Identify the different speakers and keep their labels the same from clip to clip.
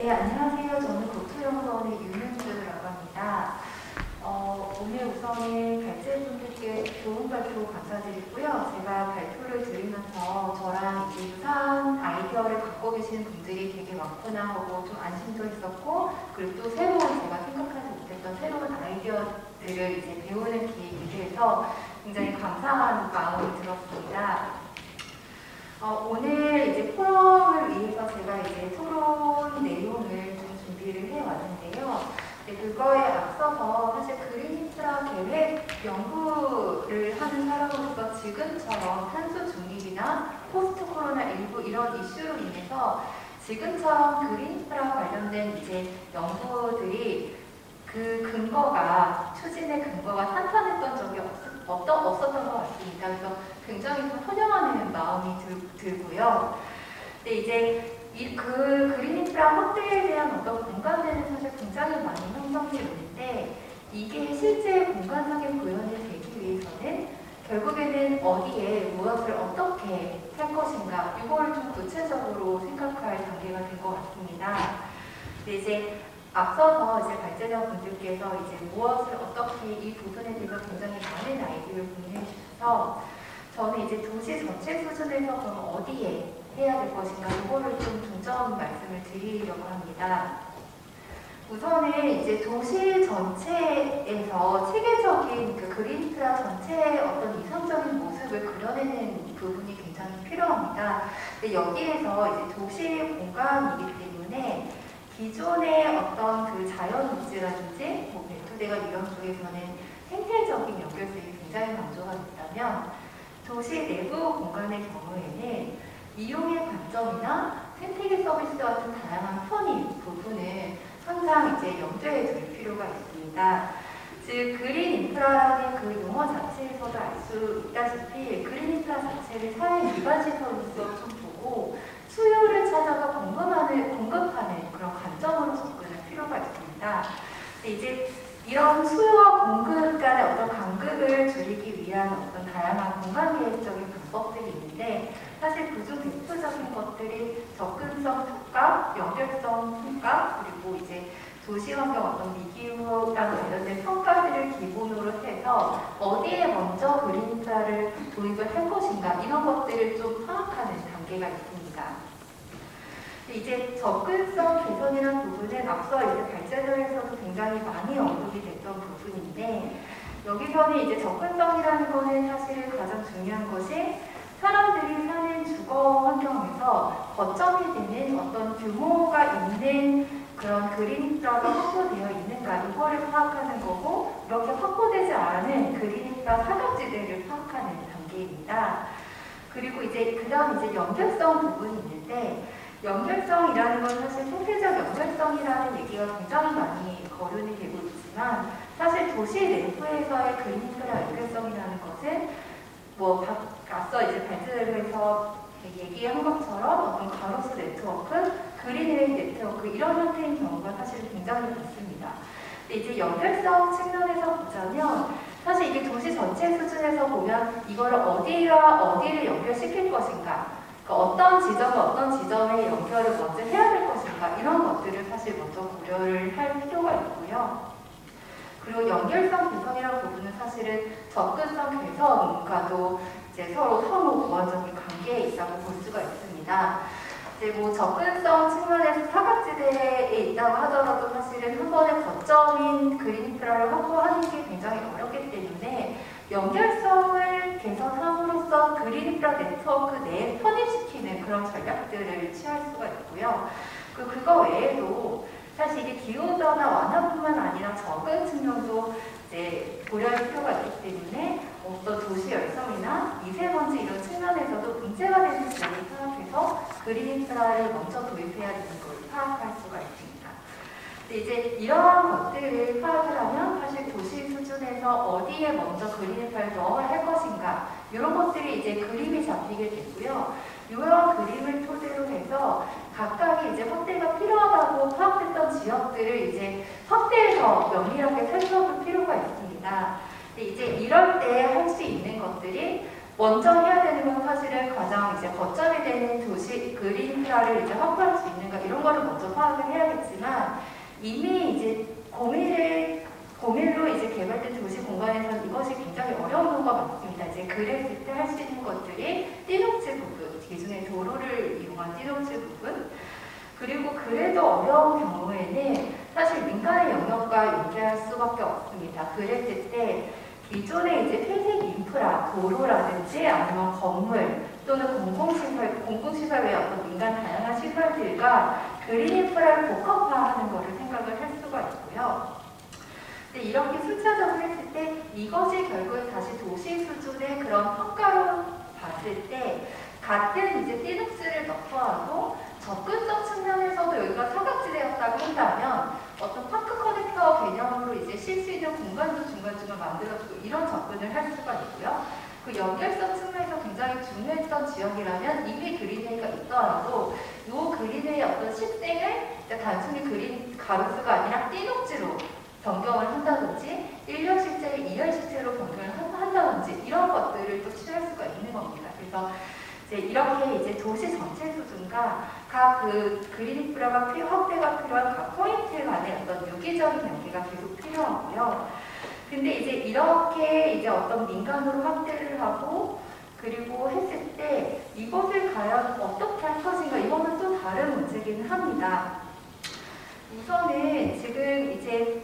Speaker 1: 네, 안녕하세요. 저는 국토연구원의 윤은주라고 합니다. 오늘 우선은 발제분들께 좋은 발표 감사드리고요. 제가 발표를 드리면서 저랑 이제 유사한 아이디어를 갖고 계시는 분들이 되게 많구나 하고 좀 안심도 했었고, 그리고 또 새로운 제가 생각하지 못했던 새로운 아이디어들을 이제 배우는 기회이기도 해서 굉장히 감사한 마음이 들었습니다. 오늘 이제 포럼을 위해서 제가 이제 토론 내용을 좀 준비를 해왔는데요. 그거에 앞서서 사실 그린 인프라 계획 연구를 하는 사람으로서 지금처럼 탄소 중립이나 포스트 코로나 19 이런 이슈로 인해서 지금처럼 그린 인프라 관련된 이제 연구들이 그 근거가 추진의 근거가 탄탄했던 적이 없었던 것 같습니다. 그래서 굉장히 좀 환영하는 마음이 들고요. 근데 이제 그 그린 인프라 확대에 대한 어떤 공감대는 사실 굉장히 많이 형성되어 있는데 이게 실제 공간상의 구현이 되기 위해서는 결국에는 어디에 무엇을 어떻게 할 것인가 이걸 좀 구체적으로 생각할 단계가 된 것 같습니다. 근데 이제 앞서서 이제 발제자 분들께서 이제 무엇을 어떻게 이 부분에 대해서 굉장히 많은 아이디어를 공유해 주셔서 저는 이제 도시 전체 수준에서 그럼 어디에 해야 될 것인가 이거를 좀 중점 말씀을 드리려고 합니다. 우선은 이제 도시 전체에서 체계적인 그 그린 인프라 전체의 어떤 이상적인 모습을 그려내는 부분이 굉장히 필요합니다. 근데 여기에서 이제 도시 공간이기 때문에 기존의 어떤 그 자연 녹지라든지 뭐 배토대가 이런 쪽에서는 생태적인 연결성이 굉장히 강조가 됐다면 도시 내부 공간의 경우에는 이용의 관점이나 생태계 서비스 같은 다양한 편의 부분을 항상 이제 염두에 둘 필요가 있습니다. 즉 그린 인프라라는 그 용어 자체에서도 알 수 있다시피 그린 인프라 자체를 사회 일반 시설로서 좀 보고 수요를 찾아가 공급하는 그런 관점으로 접근할 필요가 있습니다. 근데 이제 이런 수요와 공급 간의 어떤 간극을 줄이기 위한 어떤 다양한 공간 계획적인 방법들이 있는데 사실 그중 대표적인 것들이 접근성 평가, 연결성 평가, 그리고 이제 도시환경 어떤 미기후랑 관련된 평가들을 기본으로 해서 어디에 먼저 그린 인프라를 도입을 할 것인가 이런 것들을 좀 파악하는 단계가 있습니다. 이제 접근성 개선이라는 부분은 앞서 이제 발제자에서도 굉장히 많이 언급이 됐던 부분인데 여기서는 이제 접근성이라는 거는 사실 가장 중요한 것이 사람들이 사는 주거 환경에서 거점이 되는 어떤 규모가 있는 그런 그린 인프라가 확보되어 있는가 이거를 파악하는 거고 이렇게 확보되지 않은 그린 인프라 사각지대를 파악하는 단계입니다. 그리고 이제 그 다음 이제 연결성 부분이 있는데 연결성이라는 건 사실 생태적 연결성이라는 얘기가 굉장히 많이 거론이 되고 있지만 사실 도시 내부에서의 그린 인프라 연결성이라는 것은 뭐 앞서 이제 발제에서 얘기한 것처럼 어떤 가로수 네트워크, 그린웨이 네트워크 이런 형태인 경우가 사실 굉장히 많습니다. 근데 이제 연결성 측면에서 보자면 사실 이게 도시 전체 수준에서 보면 이거를 어디와 어디를 연결시킬 것인가 어떤 지점과 어떤 지점의 연결을 먼저 해야 될 것인가 이런 것들을 사실 먼저 고려를 할 필요가 있고요. 그리고 연결성 개선이라는 부분은 사실은 접근성 개선과도 이제 서로 보완적인 관계에 있다고 볼 수가 있습니다. 이제 뭐 접근성 측면에서 사각지대에 있다고 하더라도 사실은 한 번의 거점인 그린 인프라를 확보하는 게 굉장히 어렵기 때문에 연결성을 개선함으로써 그린 인프라 네트워크 내에 편입시키는 그런 전략들을 취할 수가 있고요. 그거 외에도 사실 이게 기후변화 완화뿐만 아니라 적응 측면도 이제 고려할 필요가 있기 때문에 어떤 도시 열성이나 미세먼지 이런 측면에서도 문제가 되는 지역을 파악해서 그린 인프라를 먼저 도입해야 되는 걸 파악할 수가 있습니다. 근데 이제 이러한 것들을 파악을 하면 사실 도시 수준에서 어디에 먼저 그린 인프라를 넣어야 할 것인가 이런 것들이 이제 그림이 잡히게 되고요. 이런 그림을 토대로 해서 각각이 이제 확대가 필요하다고 파악됐던 지역들을 이제 확대해서 면밀하게 살펴볼 필요가 있습니다. 근데 이제 이럴 때 할 수 있는 것들이 먼저 해야 되는 건 사실은 가장 이제 거점이 되는 도시 그린 인프라를 이제 확보할 수 있는가 이런 거를 먼저 파악을 해야겠지만 이미 이제 공일로 이제 개발된 도시 공간에서는 이것이 굉장히 어려운 경우가 많습니다. 이제 그랬을 때 할 수 있는 것들이 띠녹지 부분, 기존의 도로를 이용한 띠녹지 부분, 그리고 그래도 어려운 경우에는 사실 민간의 영역과 연계할 수밖에 없습니다. 그랬을 때 기존의 이제 폐쇄 인프라, 도로라든지 아니면 건물 또는 공공시설 외 어떤 민간 다양한 시설들과 그린 인프라를 복합화하는 것을 생각을 할 수가 있고요. 근데 이렇게 순차적으로 했을 때 이것이 결국 다시 도시 수준의 그런 평가로 봤을 때 같은 이제 띠눅스를 넣더라도 접근성 측면에서도 여기가 사각지대였다고 한다면 어떤 파크 커넥터 개념으로 이제 쉴 수 있는 공간도 중간중간 만들어주고 이런 접근을 할 수가 있고요. 그 연결성 측면에서 굉장히 중요했던 지역이라면 이미 그린웨이가 있더라도 이 그린웨이의 어떤 실생을 단순히 그린 가로수가 아니라 띠녹지로 변경을 한다든지 1년 실제를 2년 실제로 변경을 한다든지 이런 것들을 또 취할 수가 있는 겁니다. 그래서 이렇게 이제 도시 전체 수준과 각 그 그린 인프라가 확대가 필요한 각 포인트 간의 어떤 유기적인 연계가 계속 필요하고요. 근데 이제 이렇게 이제 어떤 민간으로 확대를 하고 그리고 했을 때 이것을 과연 어떻게 할 것인가 이거는 또 다른 문제기는 합니다. 우선은 지금 이제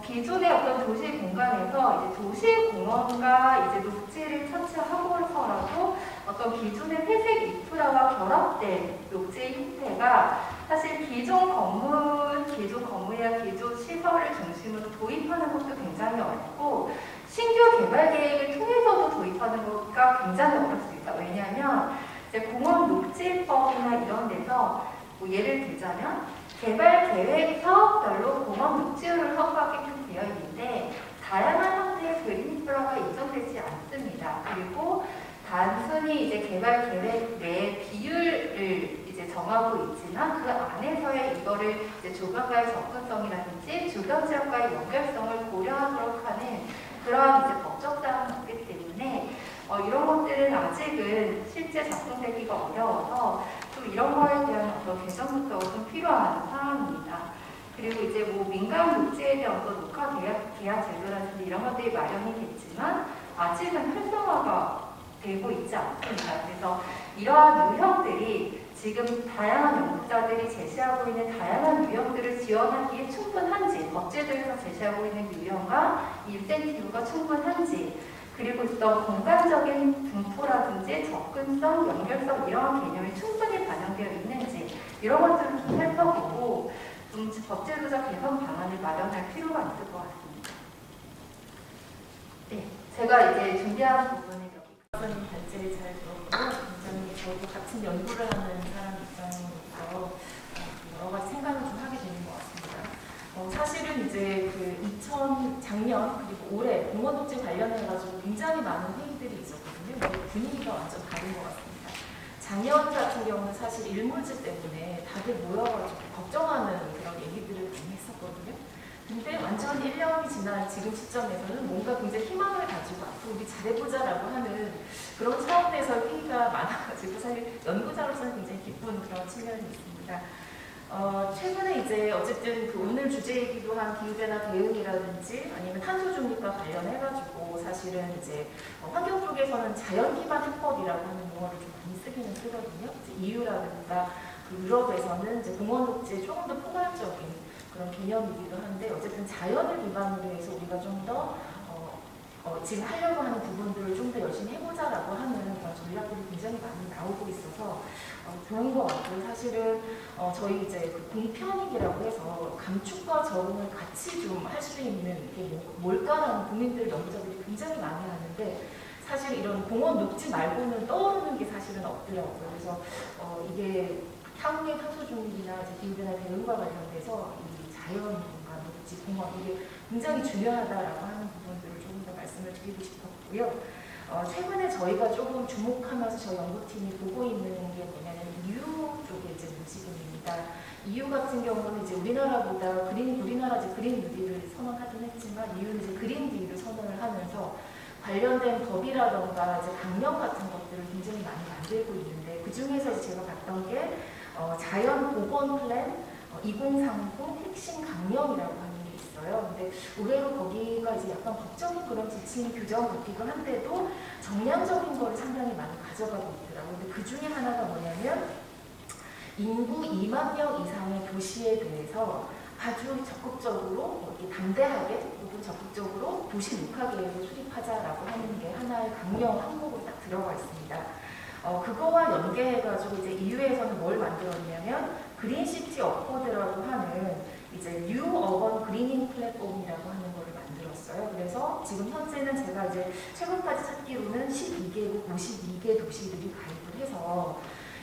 Speaker 1: 기존의 어떤 도시 공간에서 이제 도시 공원과 이제 녹지를 차치하고서라도 어떤 기존의 회색 인프라와 결합된 녹지의 형태가 사실 기존 건물이나 기존 시설을 중심으로 도입하는 것도 굉장히 어렵고 신규 개발 계획을 통해서도 도입하는 것가 굉장히 어렵습니다. 왜냐하면 이제 공원 녹지법이나 이런 데서 뭐 예를 들자면 개발 계획 사업별로 공원 녹지율을 확보하게끔 되어 있는데 다양한 형태의 그린 인프라가 인정되지 않습니다. 그리고 단순히 이제 개발 계획 내 비율을 이제 정하고 있지만 그 안에서의 이거를 이제 주변과의 접근성이라든지 주변 지역과의 연결성을 고려하도록 하는 그러한 이제 법적 사항이 없기 때문에 이런 것들은 아직은 실제 작동되기가 어려워서 좀 이런 거에 대한 어떤 개선 속도가 좀 필요한 사항입니다. 그리고 이제 뭐 민간 녹지에 대한 어떤 녹화 계약 제도라든지 이런 것들이 마련이 됐지만 아직은 활성화가 되고 있지 않습니다. 그래서 이러한 유형들이 지금 다양한 연구자들이 제시하고 있는 다양한 유형들을 지원하기에 충분한지, 법제도에서 제시하고 있는 유형과 인센티브가 충분한지, 그리고 어떤 공간적인 분포라든지 접근성, 연결성 이러한 개념이 충분히 반영되어 있는지 이런 것들을 좀 살펴보고 좀 법제도적 개선 방안을 마련할 필요가 있을 것 같습니다. 네, 제가 이제 준비한 부분을
Speaker 2: 선생님 발제를 잘 들었고요. 굉장히 저도 같은 연구를 하는 사람 입장으로서 여러 가지 생각을 좀 하게 되는 것 같습니다. 사실은 이제 작년 그리고 올해 공원독지 관련해가지고 굉장히 많은 회의들이 있었거든요. 분위기가 완전 다른 것 같습니다. 작년 같은 경우는 사실 일몰제 때문에 다들 모여가지고 걱정하는 그런 얘기들을 많이 했었거든요. 근데 완전 1년이 지난 지금 시점에서는 뭔가 굉장히 희망을 가지고 앞으로 우리 잘해보자라고 하는 그런 차원에서 회의가 많아가지고 사실 연구자로서는 굉장히 기쁜 그런 측면이 있습니다. 최근에 이제 어쨌든 그 오늘 주제이기도 한 기후변화 대응이라든지 아니면 탄소 중립과 관련해가지고 사실은 이제 환경 쪽에서는 자연 기반 해법이라고 하는 용어를 좀 많이 쓰기는 쓰거든요. EU라든가 그 유럽에서는 이제 공원 녹지에 조금 더 포괄적인 그런 개념이기도 한데 어쨌든 자연을 기반으로 해서 우리가 좀 더 지금 하려고 하는 부분들을 좀 더 열심히 해보자라고 하는 그런 전략들이 굉장히 많이 나오고 있어서 좋은 것 같고요. 사실은 저희 이제 그 공편익이라고 해서 감축과 적응을 같이 좀 할 수 있는 게 뭘까라는 고민들을 연구자들이 굉장히 많이 하는데 사실 이런 공원 녹지 말고는 떠오르는 게 사실은 없더라고요. 그래서 이게 향후의 탄소 중립이나 기후변화 대응과 관련돼서 이 자연 공간, 녹지, 공원 이게 굉장히 중요하다라고 하는 부분들을 조금 더 말씀을 드리고 싶었고요. 최근에 저희가 조금 주목하면서 저희 연구팀이 보고 있는 게 뭐냐면 EU 쪽의 이제 움직임입니다. EU 같은 경우는 이제 우리나라보다 우리나라 이제 그린 뉴딜을 선언하긴 했지만 EU는 이제 그린 딜을 선언을 하면서 관련된 법이라던가 이제 강령 같은 것들을 굉장히 많이 만들고 있는데 그 중에서 제가 봤던 게 자연 보건 플랜 2030 핵심 강령이라고 하는 게 있어요. 근데 의외로 거기가 이제 약간 법적인 그런 지침 규정 같기도 한데도 정량적인 거를 상당히 많이 가져가고 있더라고요. 근데 그 중에 하나가 뭐냐면 인구 2만 명 이상의 도시에 대해서 아주 적극적으로 이렇게 담대하게 혹은 적극적으로 도시 녹화 계획을 수립하자라고 하는 게 하나의 강령 항목으로 딱 들어가 있습니다. 그거와 연계해가지고 이제 EU에서는 뭘 만들었냐면 그린시티 어코드라고 하는 이제 뉴 어번 그리닝 플랫폼이라고 하는 거를 만들었어요. 그래서 지금 현재는 제가 이제 최근까지 찾기로는 12개국 52개 도시들이 가입을 해서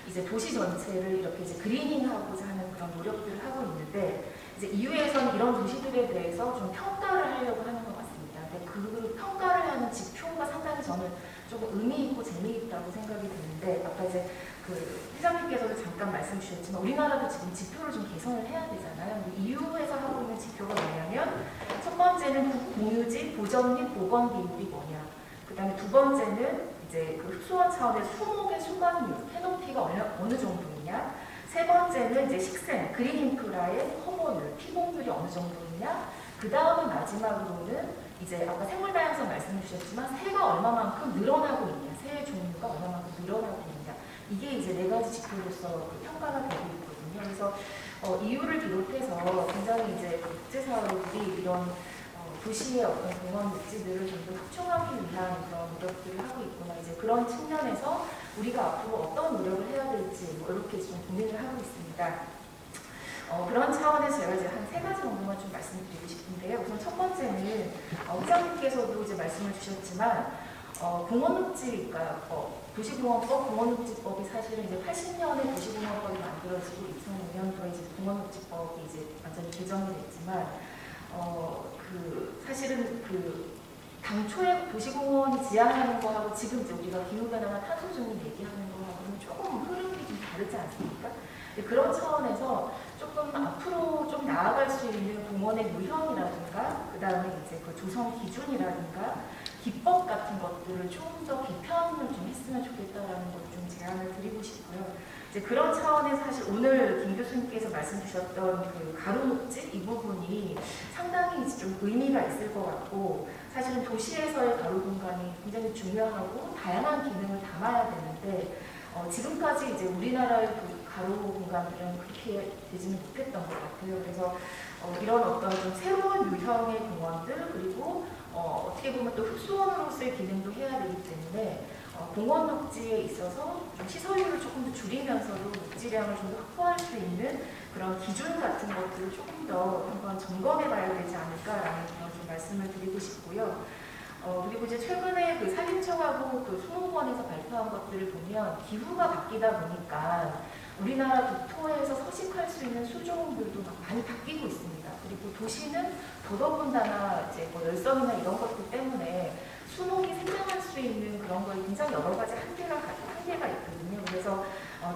Speaker 2: 이제 도시 전체를 이렇게 이제 그리닝하고자 하는 그런 노력들을 하고 있는데 이제 EU에서는 이런 도시들에 대해서 좀 평가를 하려고 하는 것 같습니다. 근데 그 평가를 하는 지표가 상당히 저는 조금 의미 있고 재미있다고 생각이 드는데 아까 이제 그 회장님께서도 잠깐 말씀 주셨지만 우리나라도 지금 지표를 좀 개선을 해야 되잖아요. EU에서 하고 있는 지표가 뭐냐면 첫 번째는 공유지 보전 및 보건 비율이 뭐냐. 그 다음에 두 번째는 이제 그 흡수원 차원의 수목의 수강률, 해높이가 어느 정도이냐. 세 번째는 이제 식생, 그린 인프라의 커버율, 피복률이 어느 정도이냐. 그 다음에 마지막으로는 이제 아까 생물 다양성 말씀 주셨지만 새가 얼마만큼 늘어나고 있냐, 새의 종류가 얼마만큼 늘어나고 있냐. 이게 이제 네 가지 지표로서 그 평가가 되고 있거든요. 그래서 EU를 비롯해서 굉장히 이제 국제사회들이 이런 도시의 어떤 공원 녹지들을 좀 더 확충하기 위한 그런 노력들을 하고 있구나. 이제 그런 측면에서 우리가 앞으로 어떤 노력을 해야 될지 뭐 이렇게 좀 고민을 하고 있습니다. 그런 차원에서 제가 이제 한 세 가지 정도만 좀 말씀드리고 싶은데요. 우선 첫 번째는 회장님께서도 이제 말씀을 주셨지만 공원녹지, 그러니까 도시공원법, 공원녹지법이 사실은 이제 80년에 도시공원법이 만들어지고 2005년도에 이제 공원녹지법이 이제 완전히 개정이 됐지만 사실은 그 당초에 도시공원이 지향하는 거하고 지금 이제 우리가 기후변화나 탄소중립 얘기하는 거하고는 조금 흐름이 좀 다르지 않습니까? 그런 차원에서 조금 앞으로 좀 나아갈 수 있는 공원의 유형이라든가 그 다음에 이제 그 조성 기준이라든가 기법 같은 것들을 좀 더 개편을 좀 했으면 좋겠다라는 걸 좀 제안을 드리고 싶고요. 이제 그런 차원에서 사실 오늘 김 교수님께서 말씀 주셨던 그 가로녹지 이 부분이 상당히 좀 의미가 있을 것 같고 사실은 도시에서의 가로 공간이 굉장히 중요하고 다양한 기능을 담아야 되는데 지금까지 이제 우리나라의 그 가로 공간들은 그렇게 되지는 못했던 것 같아요. 그래서 이런 어떤 좀 새로운 유형의 공원들 그리고 어떻게 보면 또 흡수원으로서의 기능도 해야 되기 때문에 공원 녹지에 있어서 좀 시설률을 조금 더 줄이면서도 녹지량을 좀 더 확보할 수 있는 그런 기준 같은 것들을 조금 더 한번 점검해 봐야 되지 않을까라는 그런 좀 말씀을 드리고 싶고요. 그리고 이제 최근에 그 산림청하고 그 수목원에서 발표한 것들을 보면 기후가 바뀌다 보니까 우리나라 국토에서 서식할 수 있는 수종들도 많이 바뀌고 있습니다. 그리고 도시는 더더군다나 이제 뭐 열섬이나 이런 것들 때문에 수목이 생장할 수 있는 그런 거에 굉장히 여러 가지 한계가 있거든요. 그래서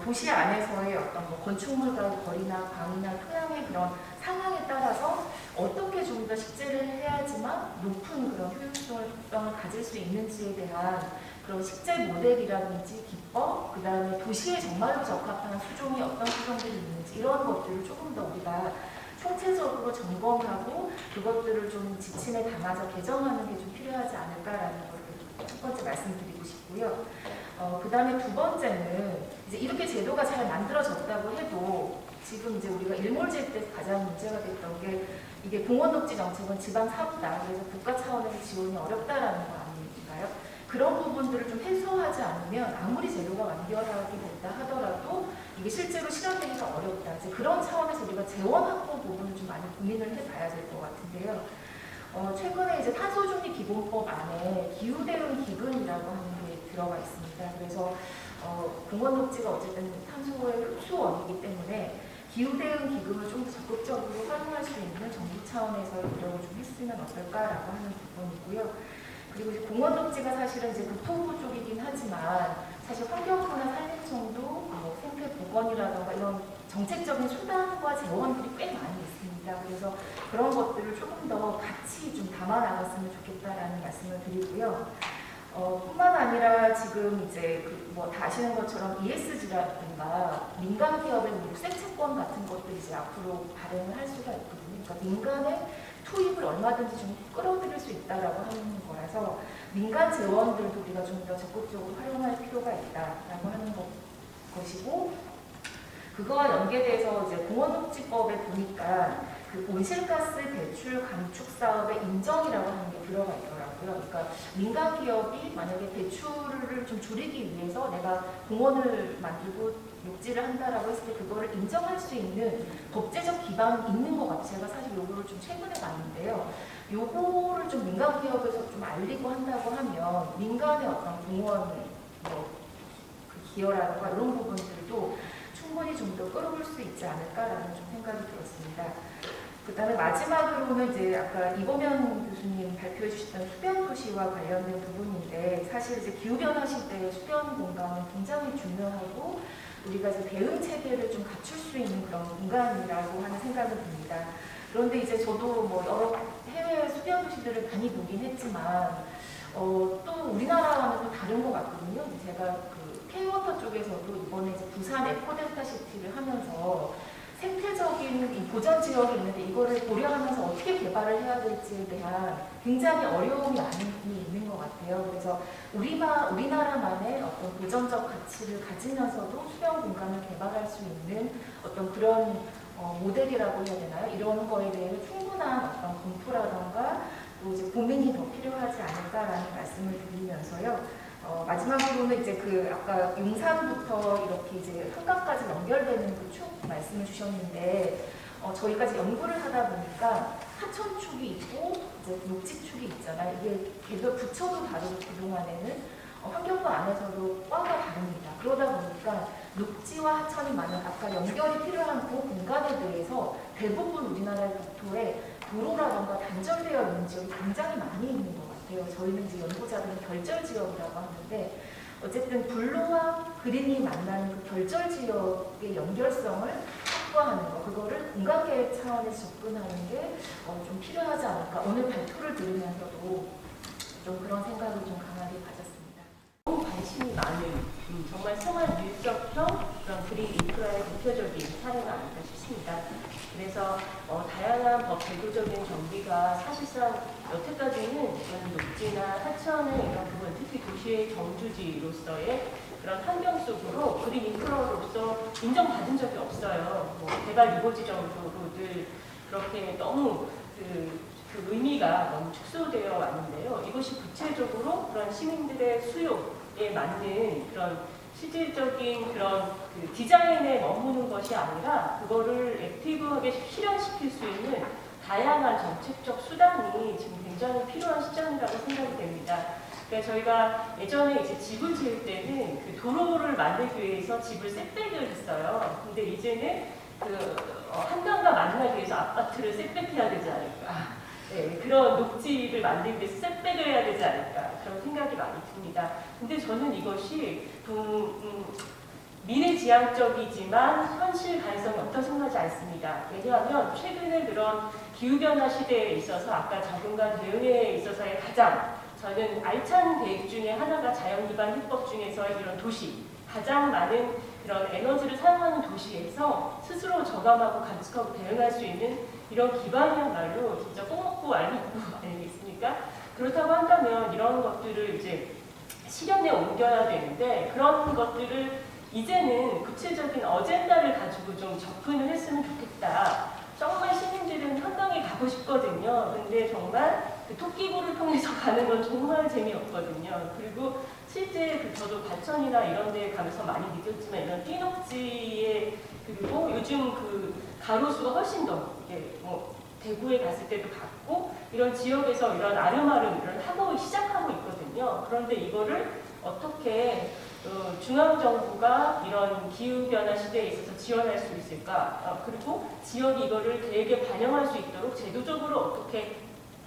Speaker 2: 도시 안에서의 어떤 뭐 건축물과의 거리나 방이나 토양의 그런 상황에 따라서 어떻게 좀 더 식재를 해야지만 높은 그런 효율성을 가질 수 있는지에 대한 그런 식재 모델이라든지 기법, 그 다음에 도시에 정말로 적합한 수종이 어떤 수종들이 있는지 이런 것들을 조금 더 우리가 총체적으로 점검하고 그것들을 좀 지침에 담아서 개정하는 게 좀 필요하지 않을까라는 것을 첫 번째 말씀드리고 싶고요. 그 다음에 두 번째는 이제 이렇게 제도가 잘 만들어졌다고 해도 지금 이제 우리가 일몰제 때 가장 문제가 됐던 게 이게 공원녹지 정책은 지방 사업다. 그래서 국가 차원에서 지원이 어렵다라는 거 아닌가요? 그런 부분들을 좀 해소하지 않으면 아무리 제도가 완결하게 됐다 하더라도 이게 실제로 실현되기가 어렵다. 이제 그런 차원에서 우리가 재원 확보 부분을 좀 많이 고민을 해봐야 될 것 같은데요. 최근에 이제 탄소중립 기본법 안에 기후대응 기금이라고 하는 게 들어가 있습니다. 그래서 공원녹지가 어쨌든 탄소의 흡수원이기 때문에 기후대응 기금을 좀 더 적극적으로 활용할 수 있는 정부 차원에서의 노력을 좀 했으면 어떨까라고 하는 부분이고요. 그리고 이제 공원녹지가 사실은 이제 국토부 쪽이긴 하지만 사실 환경부나 산림청도 뭐 생태 보건이라든가 이런 정책적인 수단과 재원들이 꽤 많이 있습니다. 그래서 그런 것들을 조금 더 같이 좀 담아 나갔으면 좋겠다라는 말씀을 드리고요. 뿐만 아니라 지금 이제 뭐 다 아시는 것처럼 ESG라든가 민간 기업의 녹색 채권 같은 것들이 이제 앞으로 발행을 할 수가 있거든요. 그러니까 민간의 투입을 얼마든지 좀 끌어들일 수 있다라고 하는 거라서 민간 재원들도 우리가 좀 더 적극적으로 활용할 필요가 있다라고 하는 것이고, 그거와 연계돼서 이제 공원녹지법에 보니까 그 온실가스 배출 감축 사업의 인정이라고 하는 게 들어가 있더라고요. 그러니까 민간 기업이 만약에 배출을 좀 줄이기 위해서 내가 공원을 만들고 녹지를 한다라고 했을 때 그거를 인정할 수 있는 법제적 기반이 있는 것 같아요. 제가 사실 요거를 좀 최근에 봤는데요. 요거를 좀 민간 기업에서 좀 알리고 한다고 하면 민간의 어떤 공원 그 기여라든가 이런 부분들도 충분히 좀 더 끌어올 수 있지 않을까라는 좀 생각이 들었습니다. 그 다음에 마지막으로는 이제 아까 이범현 교수님 발표해 주셨던 수변 도시와 관련된 부분인데, 사실 이제 기후변화 시대에 수변 공간은 굉장히 중요하고 우리가 이제 대응 체계를 좀 갖출 수 있는 그런 공간이라고 하는 생각이 듭니다. 그런데 이제 저도 뭐 여러 해외 수변 도시들을 많이 보긴 했지만 또 우리나라와는 또 다른 것 같거든요. 제가 그 K워터 쪽에서도 이번에 이제 부산 에코델타 시티를 하면서 생태적인 이 보전 지역이 있는데 이거를 고려하면서 어떻게 개발을 해야 될지에 대한 굉장히 어려움이 많이 있는 것 같아요. 그래서 우리나라만의 어떤 보전적 가치를 가지면서도 수변 공간을 개발할 수 있는 어떤 그런 모델이라고 해야 되나요? 이런 거에 대해 충분한 어떤 검토라던가 또 이제 고민이 더 필요하지 않을까라는 말씀을 드리면서요. 마지막으로는 이제 그 아까 용산부터 이렇게 이제 한강까지 연결되는 그 축 말씀을 주셨는데, 저희가 이제 연구를 하다 보니까 하천축이 있고 이제 녹지축이 있잖아요. 이게 개별 부처도 다르고 그동안에는 환경부 안에서도 과가 다릅니다. 그러다 보니까 녹지와 하천이 만약 아까 연결이 필요한 그 공간에 대해서 대부분 우리나라의 국토에 도로라던가 단절되어 있는 지역이 굉장히 많이 있는 것 같아요. 저희는 이제 연구자들은 결절 지역이라고 하는데, 어쨌든 블루와 그린이 만나는 그 결절 지역의 연결성을 확보하는 거, 그거를 공간계획 차원에서 접근하는 게 좀 필요하지 않을까. 오늘 발표를 들으면서도 좀 그런 생각을 좀 강하게 가졌습니다.
Speaker 3: 너무 관심이 많은 정말 생활 밀접형 그런 그린 인프라의 대표적인 사례가 아닐까 싶습니다. 그래서 다양한 법 제도적인 정비가 사실상 여태까지는 이런 녹지나 하천의 이런 부분, 특히 도시의 경주지로서의 그런 환경 속으로 그린 인프라로서 인정받은 적이 없어요. 뭐 개발 유보지 정도로 늘 그렇게 너무 그 의미가 너무 축소되어 왔는데요. 이것이 구체적으로 그런 시민들의 수요에 맞는 그런 실질적인 그런 그 디자인에 머무는 것이 아니라 그거를 액티브하게 실현시킬 수 있는 다양한 정책적 수단이 지금 굉장히 필요한 시점이라고 생각이 됩니다. 그러니까 저희가 예전에 이제 집을 지을 때는 그 도로를 만들기 위해서 집을 셋백을 했어요. 근데 이제는 그 한강과 만나기 위해서 아파트를 셋백해야 되지 않을까. 네, 그런 녹지를 만들기 위해서 셋백을 해야 되지 않을까 그런 생각이 많이 듭니다. 근데 저는 이것이 미래지향적이지만 현실 가능성이 없다고 생각하지 않습니다. 왜냐하면 최근에 그런 기후변화 시대에 있어서 아까 적응과 대응에 있어서의 가장 저는 알찬 계획 중에 하나가 자연기반 해법 중에서 이런 도시, 가장 많은 그런 에너지를 사용하는 도시에서 스스로 저감하고 감축하고 대응할 수 있는 이런 기반이야말로 진짜 꼭 먹고 알고 아니겠습니까? 그렇다고 한다면 이런 것들을 이제 실현에 옮겨야 되는데, 그런 것들을 이제는 구체적인 어젠다를 가지고 좀 접근을 했으면 좋겠다. 정말 시민들은 한강에 가고 싶거든요. 근데 정말 그 토끼굴을 통해서 가는 건 정말 재미없거든요. 그리고 실제 저도 과천이나 이런 데 가면서 많이 느꼈지만 이런 뛰녹지에, 그리고 요즘 그 가로수가 훨씬 더 이게 뭐 대구에 갔을 때도 갔고 이런 지역에서 이런 아름아름 이런 하고 시작하고 있거든요. 그런데 이거를 어떻게 중앙정부가 이런 기후변화 시대에 있어서 지원할 수 있을까? 그리고 지역이 이거를 계획에 반영할 수 있도록 제도적으로 어떻게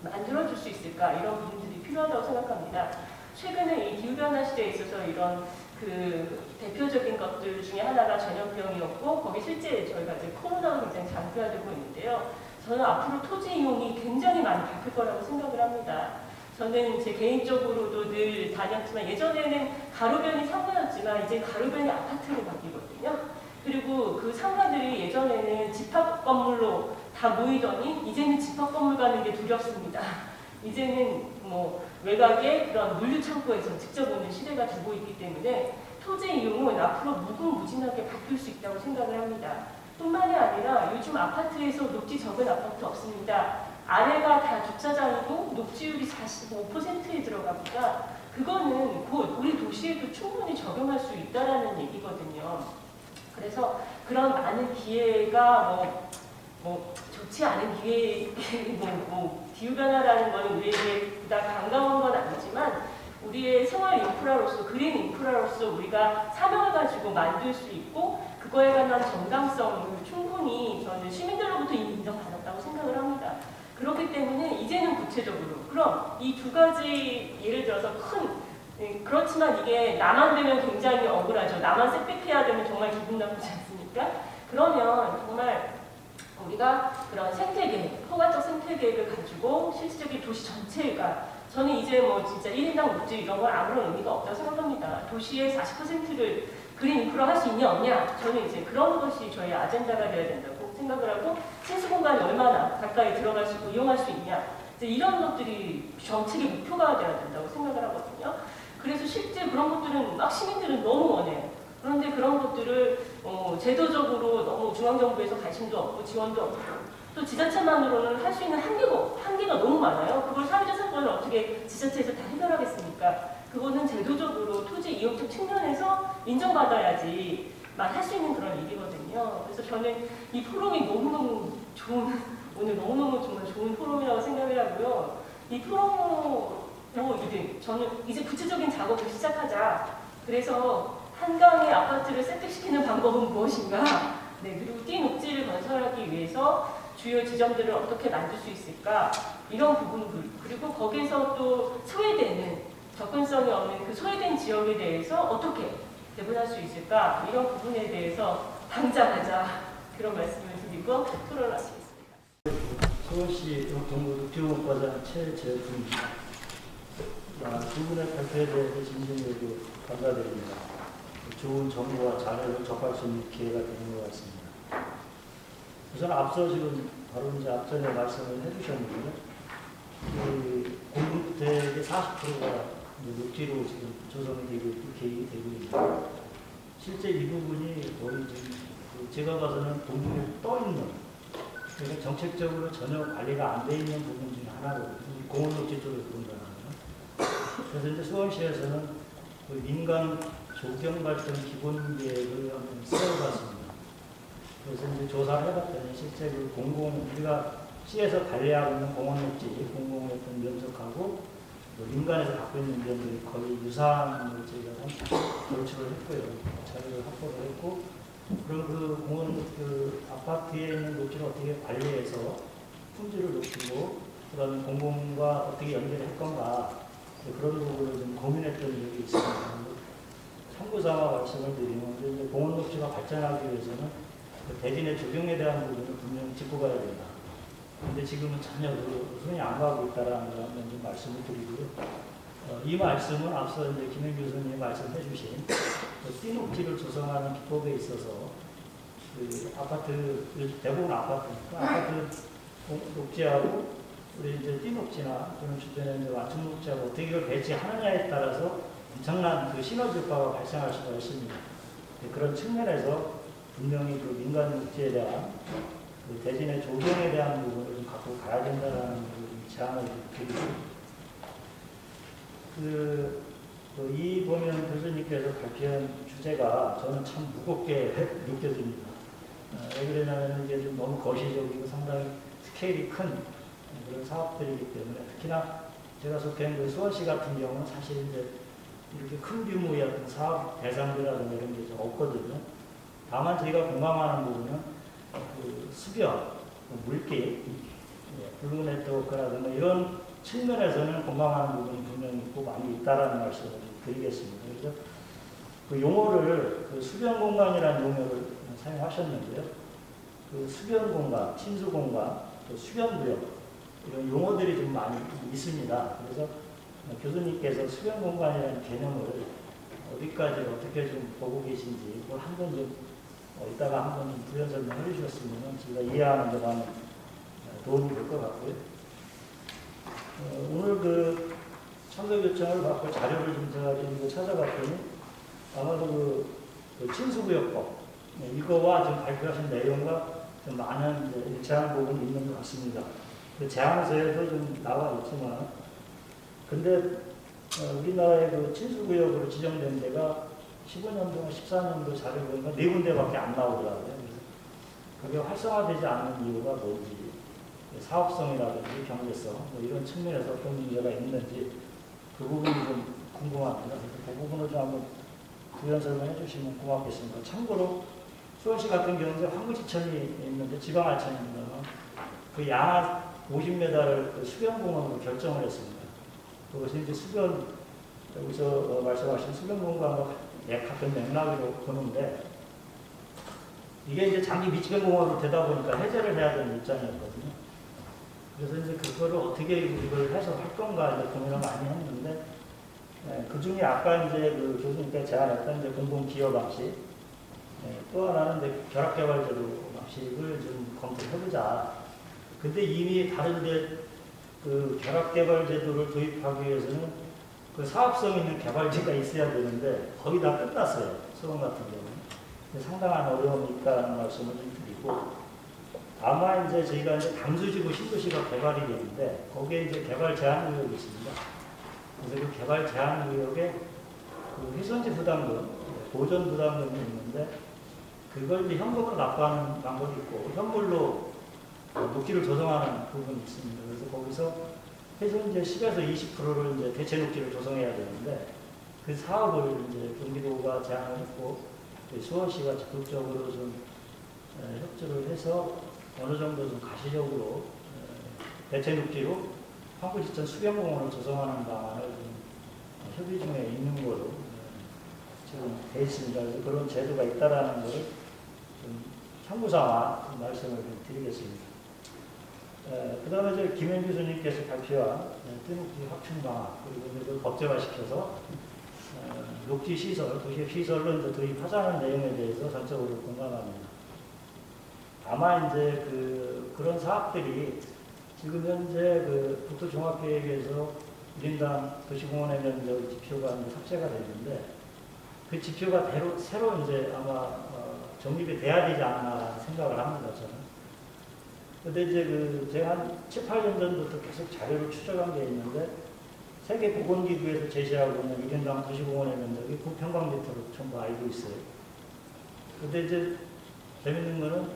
Speaker 3: 만들어줄 수 있을까? 이런 부분들이 필요하다고 생각합니다. 최근에 이 기후변화 시대에 있어서 이런 그 대표적인 것들 중에 하나가 전염병이었고, 거기 실제 저희가 이제 코로나가 굉장히 장기화되고 있는데요. 저는 앞으로 토지 이용이 굉장히 많이 바뀔 거라고 생각을 합니다. 저는 제 개인적으로도 늘 다녔지만 예전에는 가로변이 상가였지만 이제 가로변이 아파트로 바뀌거든요. 그리고 그 상가들이 예전에는 집합 건물로 다 모이더니 이제는 집합 건물 가는 게 두렵습니다. 이제는 뭐 외곽의 그런 물류창고에서 직접 오는 시대가 되고 있기 때문에 토지 이용은 앞으로 무궁무진하게 바뀔 수 있다고 생각을 합니다. 뿐만이 아니라 요즘 아파트에서 녹지 적은 아파트 없습니다. 아래가 다 주차장이고 녹지율이 45%에 들어갑니다. 그거는 곧 우리 도시에도 충분히 적용할 수 있다라는 얘기거든요. 그래서 그런 많은 기회가 좋지 않은 기회, 기후변화라는 건 우리에게 부담 반가운 건 아니지만 우리의 생활 인프라로서, 그린 인프라로서 우리가 사명을 가지고 만들 수 있고 그거에 관한 정당성을 충분히 저는 시민들로부터 이미 인정받았다고 생각을 합니다. 그렇기 때문에 이제는 구체적으로 그럼 이 두 가지 예를 들어서 그렇지만 이게 나만 되면 굉장히 억울하죠. 나만 셋백해야 되면 정말 기분 나쁘지 않습니까? 그러면 정말 우리가 그런 생태계획, 포괄적 생태계획을 가지고 실질적인 도시 전체가 저는 이제 뭐 진짜 1인당 녹지 이런 건 아무런 의미가 없다고 생각합니다. 도시의 40%를 그린 인프라 할 수 있냐 없냐 저는 이제 그런 것이 저희 아젠다가 되어야 된다고 생각을 하고 생수 공간이 얼마나 가까이 들어갈 수 있고 이용할 수 있냐 이제 이런 것들이 정책의 목표가 되어야 된다고 생각을 하거든요. 그래서 실제 그런 것들은 막 시민들은 너무 원해요. 그런데 그런 것들을 제도적으로 너무 중앙정부에서 관심도 없고 지원도 없고 또 지자체만으로는 할 수 있는 한계가 너무 많아요. 그걸 사회적 사건을 어떻게 지자체에서 다 해결하겠습니까? 그거는 제도적으로 토지 이용적 측면에서 인정받아야지만 할 수 있는 그런 일이거든요. 그래서 저는 이 포럼이 너무너무 오늘 너무너무 정말 좋은 포럼이라고 생각을 하고요. 이 포럼으로 저는 이제 구체적인 작업을 시작하자. 그래서 한강의 아파트를 셋업시키는 방법은 무엇인가? 네, 그리고 띠녹지를 건설하기 위해서 주요 지점들을 어떻게 만들 수 있을까? 이런 부분들. 그리고 거기서 또 소외되는 접근성이 없는 그 소외된 지역에 대해서 어떻게 배분할 수 있을까? 이런 부분에 대해서 당장 하자. 그런 말씀을 드리고 토론을 마치겠습니다.
Speaker 4: 서울시 동부녹지공과장 최재훈입니다. 두 분의 발표에 대해서 진심으로 감사드립니다. 좋은 정보와 자료를 접할 수 있는 기회가 되는 것 같습니다. 우선 앞서 지금 바로 이제 앞전에 말씀을 해주셨는데요. 공급대의 40%가 녹지로 지금 조성이 되고 계획이 되고 있는데 실제 이 부분이 거의 지금 제가 봐서는 동북에 떠 있는 그러니까 정책적으로 전혀 관리가 안 돼 있는 부분 중에 하나거든요. 공원녹지 쪽에 본다면. 그래서 이제 수원시에서는 그 민간 조경발전 기본계획을 한번 세워봤습니다. 그래서 이제 조사를 해봤더니 실제 그 우리가 시에서 관리하고 있는 공원녹지, 공공의 어떤 면적하고 민간에서 갖고 있는 면적이 거의 유사한 걸 저희가 결축을 했고요. 자료를 확보를 했고, 그럼 그 공원, 그 아파트에 있는 녹지를 어떻게 관리해서 품질을 높이고, 그 다음에 공공과 어떻게 연결을 할 건가, 그런 부분을 좀 고민했던 적이 있습니다. 참고삼아 말씀을 드리면, 이제 공원 녹지가 발전하기 위해서는 그 대진의 조경에 대한 부분을 분명히 짚고 가야 된다. 근데 지금은 전혀 손이 안 가고 있다라는 걸 한번 좀 말씀을 드리고요. 이 말씀은 앞서 이제 김행 교수님이 말씀해 주신 그 띠녹지를 조성하는 기법에 있어서 그 아파트, 대부분 아파트니까 아파트 녹지하고 우리 이제 띠녹지나 또는 주변에 이제 완충 녹지하고 어떻게 이걸 배치하느냐에 따라서 엄청난 그 시너지 효과가 발생할 수가 있습니다. 그런 측면에서 분명히 그 민간 녹지에 대한 그 대진의 조경에 대한 부분을 좀 갖고 가야 된다는 제안을 드리고, 이 보면 교수님께서 발표한 주제가 저는 참 무겁게 느껴집니다. 왜 그러냐면 이게 좀 너무 거시적이고 상당히 스케일이 큰 그런 사업들이기 때문에 특히나 제가 속한 그 수원시 같은 경우는 사실 이제 이렇게 큰 규모의 어떤 사업 대상들이라든가 이런 게 좀 없거든요. 다만 저희가 공감하는 부분은 그 수변, 물길, 블루 네트워크라든가 이런 측면에서는 공감하는 부분이 분명히 있고 많이 있다라는 말씀을 드리겠습니다. 그래서 그 용어를 그 수변 공간이라는 용어를 사용하셨는데요. 그 수변 공간, 친수 공간, 또 수변 구역 이런 용어들이 좀 많이 있습니다. 그래서 교수님께서 수변 공간이라는 개념을 어디까지 어떻게 좀 보고 계신지 그걸 한번 좀 이따가 한번 좀 부연 설명해 주셨으면 제가 이해하는 데 많은 도움이 될 것 같고요. 오늘 그 참석 요청을 받고 자료를 좀 제가 좀 찾아봤더니 아마도 그 친수구역법 이거와 지금 발표하신 내용과 좀 많은 이제 일치하는 부분이 있는 것 같습니다. 그 제안서에도 좀 나와 있지만, 근데 우리나라의 그 친수구역으로 지정된 데가 15년도, 14년도 자료 보니까 4군데밖에 안 나오더라고요. 그래서 그게 활성화되지 않는 이유가 뭔지, 사업성이라든지 경제성, 뭐 이런 측면에서 어떤 문제가 있는지 그 부분이 좀 궁금합니다. 그래서 그 부분을 좀 한번 부연 설명해 주시면 고맙겠습니다. 참고로 수원시 같은 경우는 황구지천이 있는데 지방하천입니다만 그 양화 50m를 그 수변공원으로 결정을 했습니다. 그것이 이제 수변, 여기서 말씀하신 수변공원과 같은 맥락으로 보는데 이게 이제 장기 미치변공원으로 되다 보니까 해제를 해야 되는 입장이었거든요. 그래서 이제 그거를 어떻게 이걸 해서 할 건가 이제 고민을 많이 했는데 그 중에 아까 이제 그 교수님께서 제안했던 이제 공공기여 방식, 또 하나는 이제 결합개발제도 방식을 좀 검토해보자. 근데 이미 다른데 그 결합개발제도를 도입하기 위해서는 그 사업성 있는 개발지가 있어야 되는데 거의 다 끝났어요. 수원 같은 경우는. 상당한 어려움이 있다는 말씀을 좀 드리고 아마 이제 저희가 이제 강수지구 신도시가 개발이 되는데 거기에 이제 개발 제한 구역이 있습니다. 그래서 그 개발 제한 구역에 그 훼손지 부담금, 보전 부담금이 있는데 그걸 이제 현금으로 납부하는 방법이 있고 현물로 녹지를 조성하는 부분이 있습니다. 그래서 거기서 훼손지 10에서 20%를 이제 대체 녹지를 조성해야 되는데 그 사업을 이제 경기도가 제안을 했고 수원시가 적극적으로 좀 협조를 해서 어느 정도 좀 가시적으로 대체 녹지로 황구지천 수변공원을 조성하는 방안을 좀 협의 중에 있는 거로 지금 돼 있습니다. 그래서 그런 제도가 있다라는 것을 좀 참고삼아 말씀을 좀 드리겠습니다. 그 다음에 이제 김현 교수님께서 발표한 뜨녹지 확충 방안 그리고 이제 법제화시켜서 녹지 시설, 도시 시설로 이제 도입하자는 내용에 대해서 전적으로 공감합니다. 아마 이제 그런 사업들이 지금 현재 그 국토종합계획에서 1인당 도시공원의 면적 지표가 이제 삭제가 됐는데 그 지표가 새로 이제 아마 정립이 돼야 되지 않나 생각을 합니다, 저는. 근데 이제 제가 한 7, 8년 전부터 계속 자료를 추적한 게 있는데 세계보건기구에서 제시하고 있는 1인당 도시공원의 면적이 9평방미터로 전부 알고 있어요. 근데 이제 재밌는 거는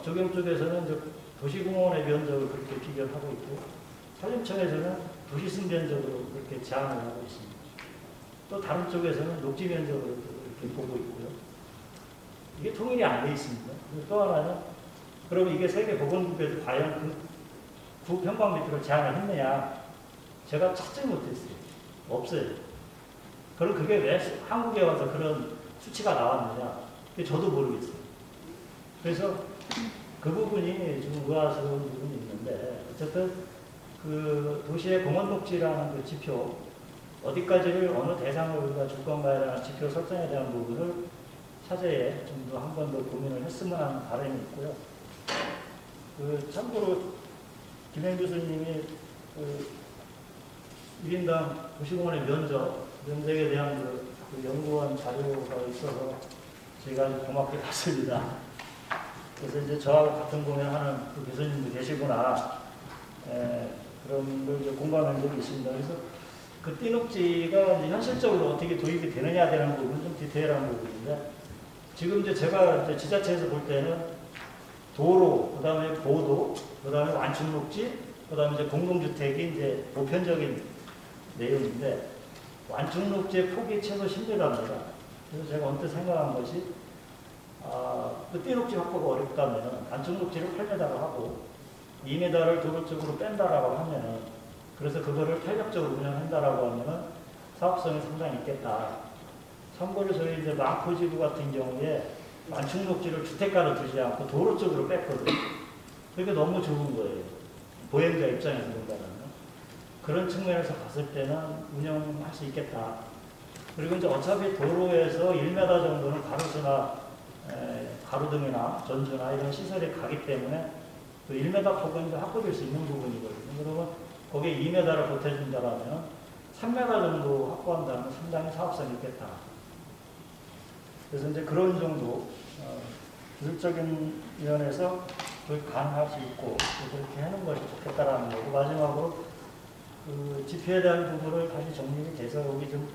Speaker 4: 적용 쪽에서는 이제 도시공원의 면적을 그렇게 비교하고 있고 산림청에서는 도시승 면적으로 그렇게 제한을 하고 있습니다. 또 다른 쪽에서는 녹지 면적으로 이렇게 보고 있고요. 이게 통일이 안 돼 있습니다. 또 하나는 그러면 이게 세계보건기구에서 과연 그 9평방미터를 제한을 했느냐? 제가 찾지 못했어요. 없어요. 그럼 그게 왜 한국에 와서 그런 수치가 나왔느냐? 그게 저도 모르겠어요. 그래서 그 부분이 좀 의아스러운 부분이 있는데 어쨌든 그 도시의 공원 녹지라는 그 지표 어디까지를 어느 대상을 우리가 줄 건가에 대한 지표 설정에 대한 부분을 차제에 좀 더 한 번 더 고민을 했으면 하는 바람이 있고요. 참고로 김현 교수님이 1인당 도시공원의 면적에 대한 그 연구한 자료가 있어서 제가 아주 고맙게 봤습니다. 그래서 이제 저하고 같은 공연하는 그 교수님도 계시구나. 그런 걸 이제 공감한 적이 있습니다. 그래서 그 띠녹지가 이제 현실적으로 어떻게 도입이 되느냐 되는 부분, 좀 디테일한 부분인데, 지금 이제 제가 이제 지자체에서 볼 때는 도로, 그 다음에 보도, 그 다음에 완충녹지, 그 다음에 이제 공동주택이 이제 보편적인 내용인데, 완충녹지의 폭이 최소 10m입니다. 그래서 제가 언뜻 생각한 것이, 그 띠녹지 확보가 어렵다면 완충녹지를 8m로 하고 2m를 도로 쪽으로 뺀다라고 하면은, 그래서 그거를 탄력적으로 운영한다라고 하면은 사업성이 상당히 있겠다. 참고로 저희 이제 망포지구 같은 경우에 완충녹지를 주택가로 두지 않고 도로 쪽으로 뺐거든요. 그게 너무 좋은 거예요. 보행자 입장에서 본다면 그런 측면에서 봤을 때는 운영할 수 있겠다. 그리고 이제 어차피 도로에서 1m 정도는 가로수나 가로등이나 전주나 이런 시설이 가기 때문에 그 1m 폭은 이제 확보될 수 있는 부분이거든요. 그러면 거기에 2m를 보태준다라면 3m 정도 확보한다면 상당히 사업성이 있겠다. 그래서 이제 그런 정도 기술적인 면에서 그걸 가능할 수 있고 그렇게 하는 것이 좋겠다라는 거고, 마지막으로 그 지표에 대한 부분을 다시 정리가 돼서 여기 좀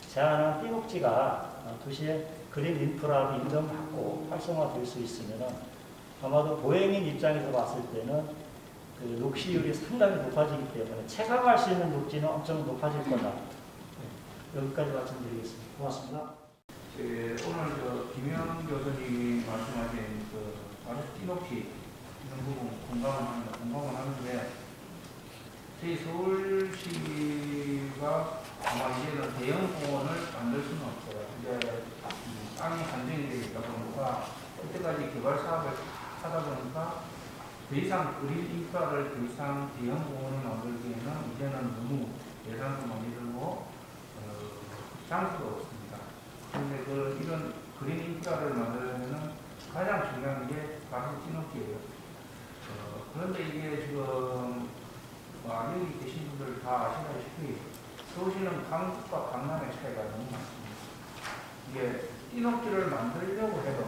Speaker 4: 제한한 띠녹지가 도시의 그린 인프라로 인정받고 활성화될 수 있으면 아마도 보행인 입장에서 봤을 때는 그 녹시율이 상당히 높아지기 때문에 체감할 수 있는 녹지는 엄청 높아질 거다. 네, 여기까지 말씀드리겠습니다. 고맙습니다.
Speaker 5: 오늘 김영 교수님이 말씀하신 바로 띠녹지 이런 부분 공감은 하는데, 저희 서울시가 아마 이제는 대형 공원을 만들 수는 없어요. 이제 땅이 한정이 되다 보니까 그때까지 개발 사업을 하다 보니까 더 이상 그린 인프라를 더 이상 대형 공원을 만들기에는 이제는 너무 예산도 많이 들고 장소도 없습니다. 그런데 이런 그린 인프라를 만들려면 가장 중요한 게 바로 띠녹지예요. 그런데 이게 지금 여기 계신 분들 다 아시다시피 서울시는 강북과 강남의 차이가 너무 많습니다. 이게 띠녹지를 만들려고 해도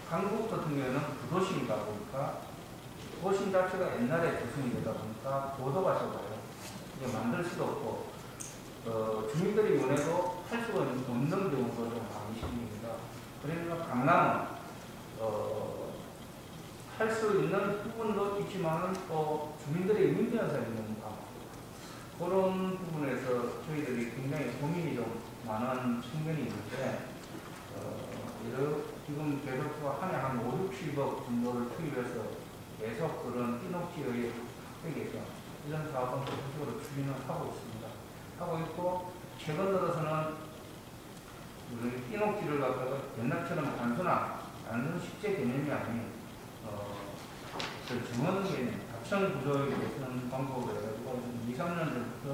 Speaker 5: 강북 같은 경우에는 구도심이다 보니까 도심 자체가 옛날에 조성이 되다 보니까 도도가 적어요. 이게 만들 수도 없고 주민들이 원해도 할 수가 없는 경우도 좀 많이 생깁니다. 그러니까 강남은 할 수 있는 부분도 있지만 또 주민들의 의견에서 있는 그런 부분에서 저희들이 굉장히 고민이 좀 많은 측면이 있는데, 지금 계속 한 5, 60억 정도를 투입해서 계속 그런 띠녹지의 획에서 이런 사업은 계속적으로 추진을 하고 있습니다. 하고 있고, 최근 들어서는 띠녹지를 갖다가 옛날처럼 단순 식재 개념이 아닌 증원 개념, 합천 구조의 개선 방법을 해가지고 2, 3년 전부터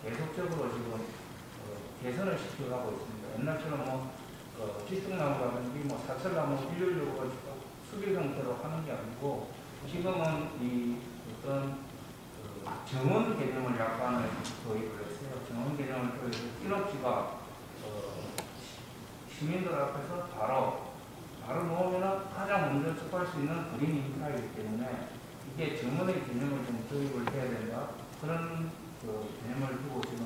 Speaker 5: 계속적으로 지금 개선을 시켜가고 있습니다. 옛날처럼 지승나무라든지 사철나무 일률적으로 수길 형태로 하는 게 아니고, 지금은 이 어떤 정원 개념을 약간을 도입을 했어요. 정원 개념을 도입해서 띠녹지가 시민들 앞에서 바로 놓으면 가장 먼저 접할 수 있는 그린 인프라이기 때문에 이게 정원의 개념을 좀 도입을 해야 된다. 그런 개념을 두고 지금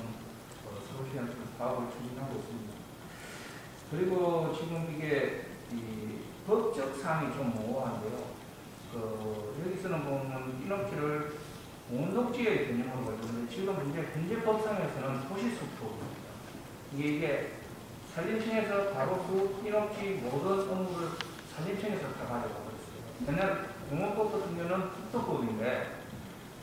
Speaker 5: 서울시에서 사업을 추진하고 있습니다. 그리고 지금 이게 이 법적 사항이 좀 모호한데요. 여기서는 보면 띠녹지를 공원녹지의 개념으로 가지고 지금 현재 법상에서는 도시숲입니다. 이게 산림청에서 가로수, 띠녹지 모든 업무를 산림청에서 다 가져가고 있어요. 옛날 공원법 같은 경우는 국토법인데,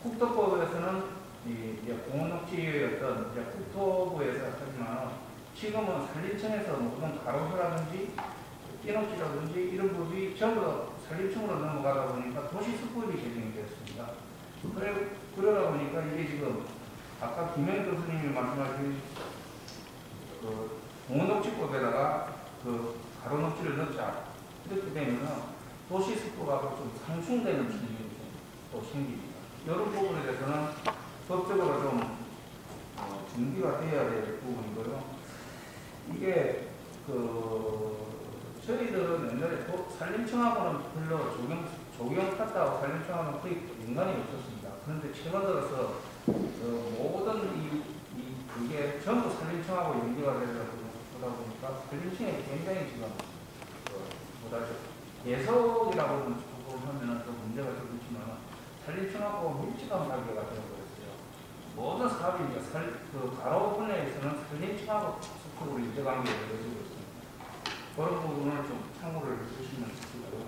Speaker 5: 국토법에서는 이제 공원녹지의 어떤 국토부에서 하지만 지금은 산림청에서 모든 가로수라든지 띠녹지라든지 이런 법이 전부 산림청으로 넘어가다 보니까 도시수법이 제정이 되었습니다. 그러다 보니까 이게 지금 아까 김영 교수님이 말씀하신 공원녹지법에다가 가로녹지를 넣자. 이렇게 되면 도시수법하고 좀 상충되는 측면이 또 생깁니다. 이런 부분에 대해서는 법적으로 좀 준비가 되어야 될 부분이고요. 이게 저희들은 옛날에 산림청하고는 별로 조경 탔다고 산림청하고는 거의 연관이 없었습니다. 그런데 최근 들어서 모든 이게 전부 산림청하고 연계가 되다 보니까 산림청에 굉장히 지금 예속이라고 조금 하면 또 문제가 좀 있지만 산림청하고 밀집한 관계가 되어버렸어요. 모든 사업이 가로 분야에서는 산림청하고 속속으로 인재관계가 되어지고 있습니다. 그런 부분을 좀 참고를 해주시면 좋겠고요.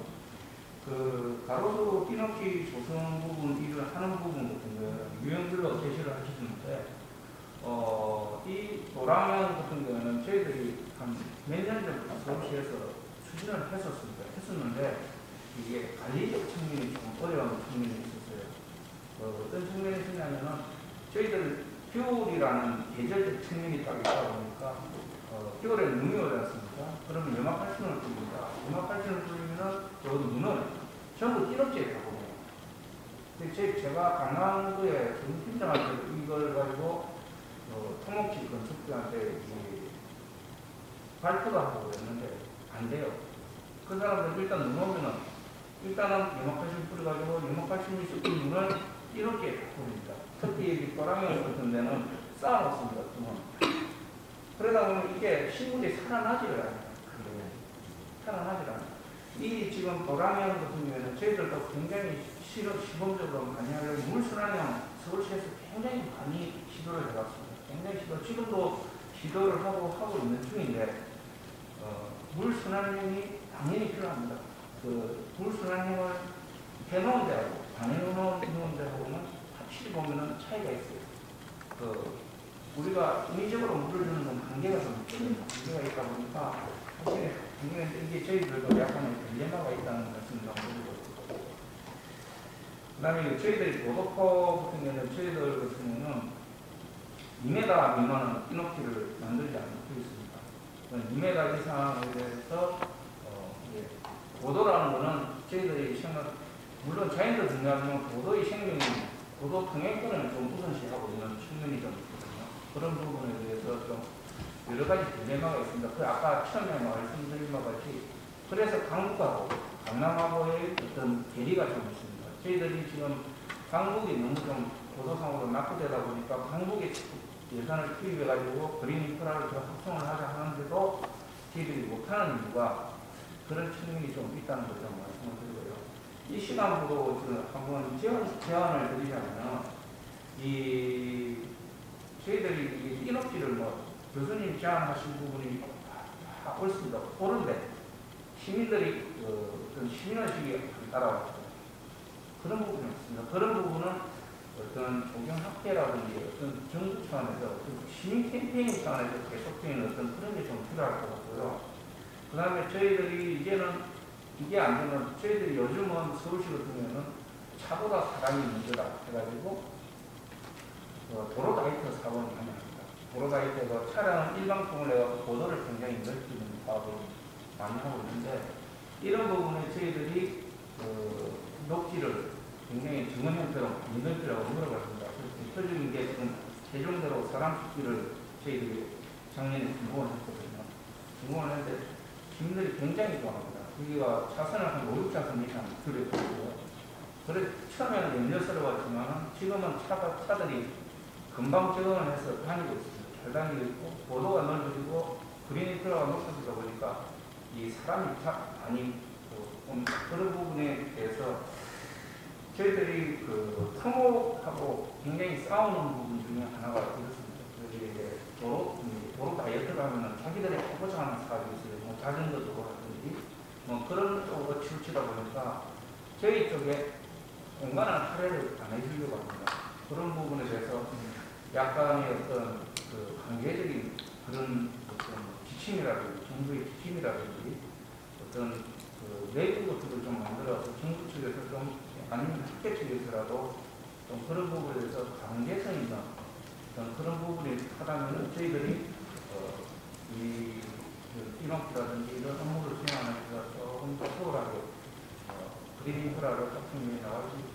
Speaker 5: 가로수 띠녹지 조성 부분 일을 하는 부분 같은 거예요. 유형별로 제시를 하시는데, 이 도랑면 같은 경우는 저희들이 한 몇 년 전부터 서울시에서 추진을 했었는데, 이게 관리적 측면이 좀 어려운 측면이 있었어요. 어떤 측면이 있었냐면은 저희들 겨울이라는 계절적 측면이 딱 있다 보니까 겨울에 눈이 오지 않습니까? 그러면 염화칼슘을 뿌립니다. 염화칼슘을 뿌리면은 저도 눈은 전부 띠럭지에 가거든요. 제가 강남구에 팀장한테 이걸 가지고 토목지 건축주한테 발표도 하고 그랬는데 안 돼요. 그 사람들 일단 눈 오면은 일단은 염화칼슘 뿌려가지고 염화칼슘이 섞인 눈을 띠럭지에 바꿉니다. 특히 또랑이 같은 데는 쌓아놓습니다. 눈은. 그러다 보면 이게 식물이 살아나지를 않아요. 살아나지를 않아요. 이 지금 도랑형 같은 경우에는 저희들도 굉장히 시범적으로 많이 하려고 물순환형 서울시에서 굉장히 많이 시도를 해봤습니다. 굉장히 지금도 시도를 하고 있는 중인데, 물순환형이 당연히 필요합니다. 그 물순환형을 해놓은 데하고 안 해놓은 데하고는 확실히 보면은 차이가 있어요. 우리가 인위적으로 물을 주는 건 한계가 좀 한계가 있다 보니까 사실 이게 저희들도 약간의 딜레마가 있다는 말씀을 드리고 그 다음에 저희들이 보도커 같은 경우는 저희들 같은 경우는 2m 미만은 이녹지를 만들지 않고 있습니다. 2m 이상에 대해서 보도라는 거는 저희들이 물론 자연도 중요하지만 보도의 생명이 보도 통행권을 좀 우선시하고 있는 측면이 좀 있거든요. 그런 부분에 대해서 좀 여러 가지 딜레마가 있습니다. 그 아까 처음에 말씀드린 것 같이 그래서 강북하고 강남하고의 어떤 괴리가 좀 있습니다. 저희들이 지금 강북이 너무 좀 고도상으로 낙후되다 보니까 강북에 예산을 투입해가지고 그린 인프라를 더 확충을 하자 하는데도 저희들이 못하는 이유가 그런 측면이 좀 있다는 걸 좀 말씀을 드리고요. 이 시간으로 한번 제안을 드리자면 저희들이 인업지를 교수님 제안하신 부분이 옳습니다. 옳은데 시민들이 어떤 시민의식이 따라왔어요. 그런 부분이 없습니다. 그런 부분은 어떤 조경 확대라든지 어떤 정부 차원에서 어떤 시민 캠페인 차원에서 계속되는 어떤 그런 게 좀 필요할 것 같고요. 그 다음에 저희들이 이제는 이게 안 되면 저희들이 요즘은 서울시 같은 경우는 차보다 사람이 문제다 해가지고 도로다이터 사업을 많이 합니다. 도로다이터에서 차량 일방통을 내가 보도를 굉장히 넓히는 사업을 많이 하고 있는데 이런 부분에 저희들이 녹지를 굉장히 증원 형태로 인넓히라고 물어봤습니다. 대표적인 게 지금 세종대로 사람 숲길을 저희들이 작년에 준공을 했거든요. 준공을 했는데 시민들이 굉장히 좋아합니다. 여기가 차선을 한 5, 6차선 이상 들여있고요. 그래 처음에는 염려스러웠지만 지금은 차들이 금방 적응을 해서 다니고 있습니다. 잘 다니고 있고 보도가 넓어지고 그린 인프라가 높아지다 보니까 이 사람이 많이 그런 부분에 대해서 저희들이 그 토목하고 굉장히 싸우는 부분 중에 하나가 이렇습니다. 그래서 이제 도로 다이어트 가면은 자기들이 해보자 하는 사업이 있어요. 뭐 자전거 도로라든지 뭐 그런 쪽으로 치우치다 보니까 저희 쪽에 공간을 할애를 안 해주려고 합니다. 그런 부분에 대해서 약간의 어떤 그 관계적인 그런 어떤 지침이라든지 정부의 지침이라든지 어떤 그 내부 것들을 좀 만들어서 정부 측에서 좀 아니면 학계 측에서라도 좀 그런 부분에 대해서 관계성 있는 그런 부분이 하다면 저희들이 이 인업이라든지 이런 업무를 수행하는 데서 조금 더 수월하게 그린 인프라를 확충해 나갈 수 있고